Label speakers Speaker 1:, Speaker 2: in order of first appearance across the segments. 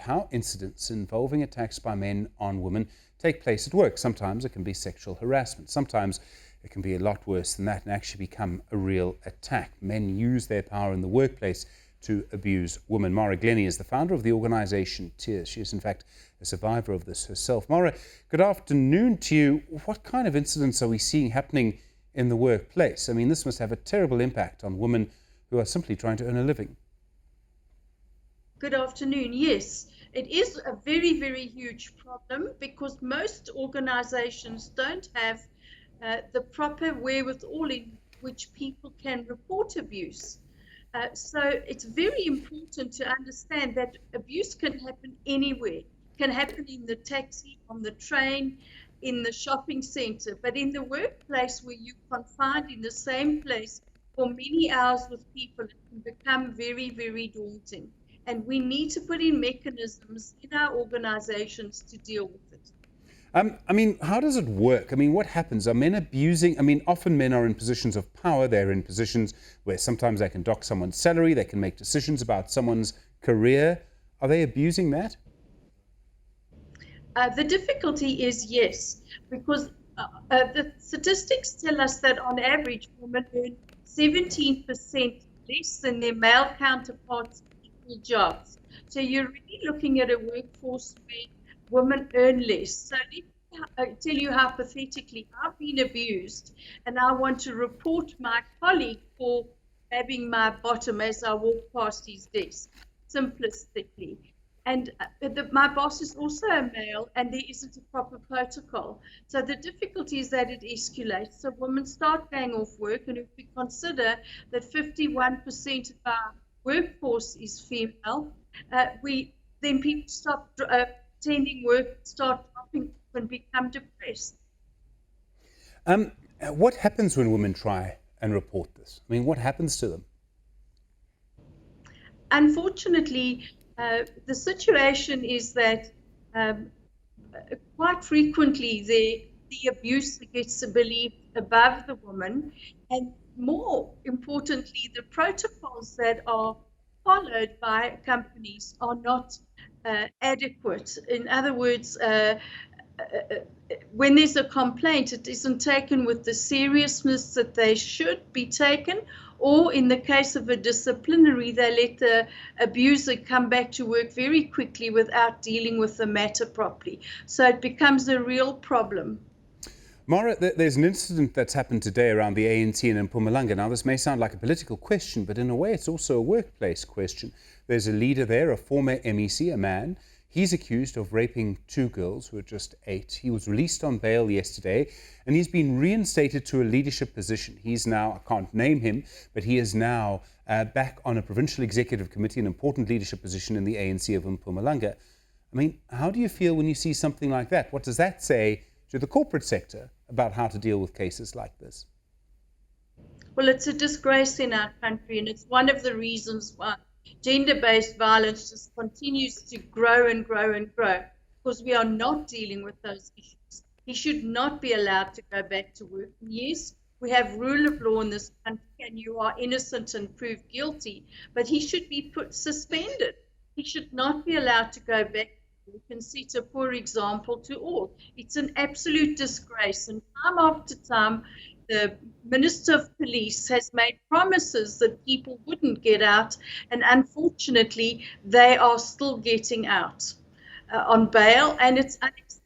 Speaker 1: How incidents involving attacks by men on women take place at work. Sometimes it can be sexual harassment. Sometimes it can be a lot worse than that and actually become a real attack. Men use their power in the workplace to abuse women. Mara Glennie is the founder of the organisation Tears. She is in fact a survivor of this herself. Mara, good afternoon to you. What kind of incidents are we seeing happening in the workplace? I mean, this must have a terrible impact on women who are simply trying to earn a living.
Speaker 2: Good afternoon. Yes, it is a very, very huge problem because most organizations don't have the proper wherewithal in which people can report abuse. So it's very important to understand that abuse can happen anywhere. It can happen in the taxi, on the train, in the shopping center, but in the workplace where you're confined in the same place for many hours with people, it can become very, very daunting. And we need to put in mechanisms in our organizations to deal with it.
Speaker 1: I mean, how does it work? I mean, what happens? Are men abusing? I mean, often men are in positions of power. They're in positions where sometimes they can dock someone's salary. They can make decisions about someone's career. Are they abusing that?
Speaker 2: The difficulty is yes, because the statistics tell us that on average, women earn 17% less than their male counterparts jobs. So you're really looking at a workforce where women earn less. So let me tell you hypothetically, I've been abused and I want to report my colleague for grabbing my bottom as I walk past his desk, simplistically. And my boss is also a male and there isn't a proper protocol. So the difficulty is that it escalates. So women start going off work, and if we consider that 51% of our workforce is female, then people stop attending work, start dropping and become depressed.
Speaker 1: What happens when women try and report this? I mean, what happens to them?
Speaker 2: Unfortunately, the situation is that quite frequently the abuse gets believed above the woman, and more importantly, the protocols that are followed by companies are not adequate. In other words, when there's a complaint, it isn't taken with the seriousness that they should be taken, or in the case of a disciplinary, they let the abuser come back to work very quickly without dealing with the matter properly. So it becomes a real problem.
Speaker 1: Mara, there's an incident that's happened today around the ANC in Mpumalanga. Now, this may sound like a political question, but in a way it's also a workplace question. There's a leader there, a former MEC, a man. He's accused of raping two girls who are just 8. He was released on bail yesterday, and he's been reinstated to a leadership position. He's now, I can't name him, but he is now back on a provincial executive committee, an important leadership position in the ANC of Mpumalanga. I mean, how do you feel when you see something like that? What does that say to the corporate sector about how to deal with cases like this?
Speaker 2: Well, it's a disgrace in our country, and it's one of the reasons why gender-based violence just continues to grow and grow and grow, because we are not dealing with those issues. He should not be allowed to go back to work. And yes, we have rule of law in this country, and you are innocent and proved guilty, but he should be suspended. He should not be allowed to go back. We can set a poor example to all. It's an absolute disgrace, and time after time the Minister of Police has made promises that people wouldn't get out, and unfortunately they are still getting out on bail, and it's unacceptable.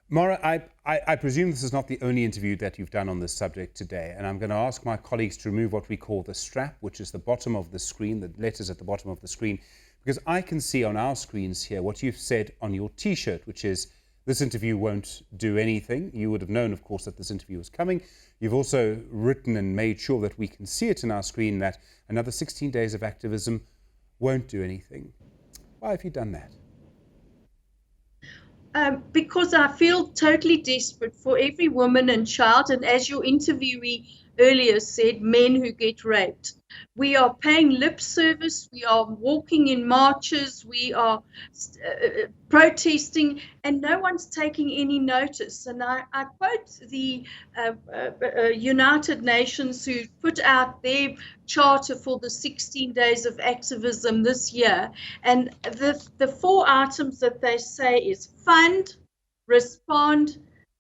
Speaker 1: Mara, I presume this is not the only interview that you've done on this subject today, and I'm going to ask my colleagues to remove what we call the strap, which is the bottom of the screen, the letters at the bottom of the screen, because I can see on our screens here what you've said on your T-shirt, which is, this interview won't do anything. You would have known, of course, that this interview was coming. You've also written and made sure that we can see it in our screen that another 16 days of activism won't do anything. Why have you done that?
Speaker 2: Because I feel totally desperate for every woman and child, and as your interviewee earlier said, men who get raped. We are paying lip service. We are walking in marches. We are protesting, and no one's taking any notice. And I quote the United Nations, who put out their charter for the 16 days of activism this year. And the 4 items that they say is fund, respond,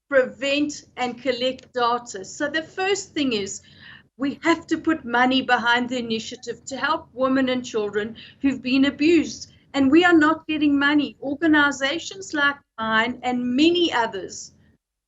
Speaker 2: prevent, and collect data. So the first thing is, we have to put money behind the initiative to help women and children who've been abused. And we are not getting money. Organizations like mine and many others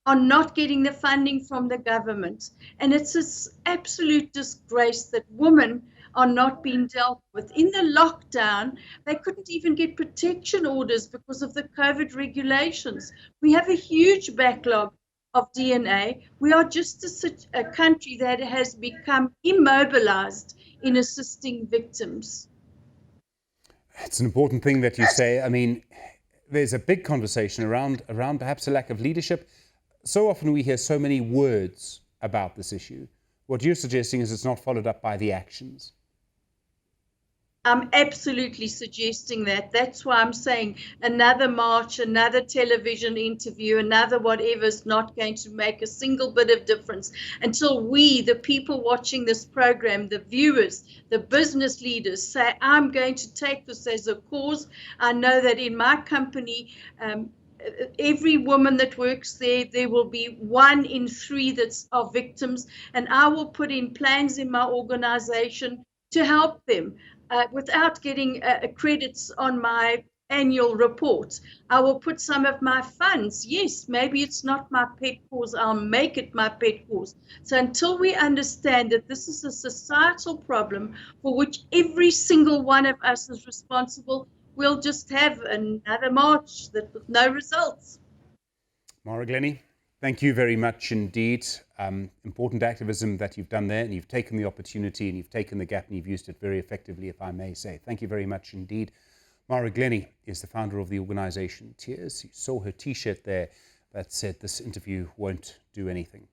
Speaker 2: are not getting the funding from the government. And it's an absolute disgrace that women are not being dealt with. In the lockdown, they couldn't even get protection orders because of the COVID regulations. We have a huge backlog of DNA. We are just a country that has become immobilized in assisting victims.
Speaker 1: It's an important thing that you say. I mean, there's a big conversation around perhaps a lack of leadership. So often we hear so many words about this issue. What you're suggesting is it's not followed up by the actions.
Speaker 2: I'm absolutely suggesting that. That's why I'm saying another march, another television interview, another whatever is not going to make a single bit of difference until we, the people watching this program, the viewers, the business leaders, say, I'm going to take this as a cause. I know that in my company, every woman that works there will be 1 in 3 are victims, and I will put in plans in my organization to help them. Without getting credits on my annual report, I will put some of my funds. Yes, maybe it's not my pet cause, I'll make it my pet cause. So until we understand that this is a societal problem for which every single one of us is responsible, we'll just have another march with no results.
Speaker 1: Mara Glenny, thank you very much indeed. Important activism that you've done there, and you've taken the opportunity and you've taken the gap and you've used it very effectively, if I may say. Thank you very much indeed. Mara Glenny is the founder of the organisation Tears. You saw her T-shirt there that said, "This interview won't do anything."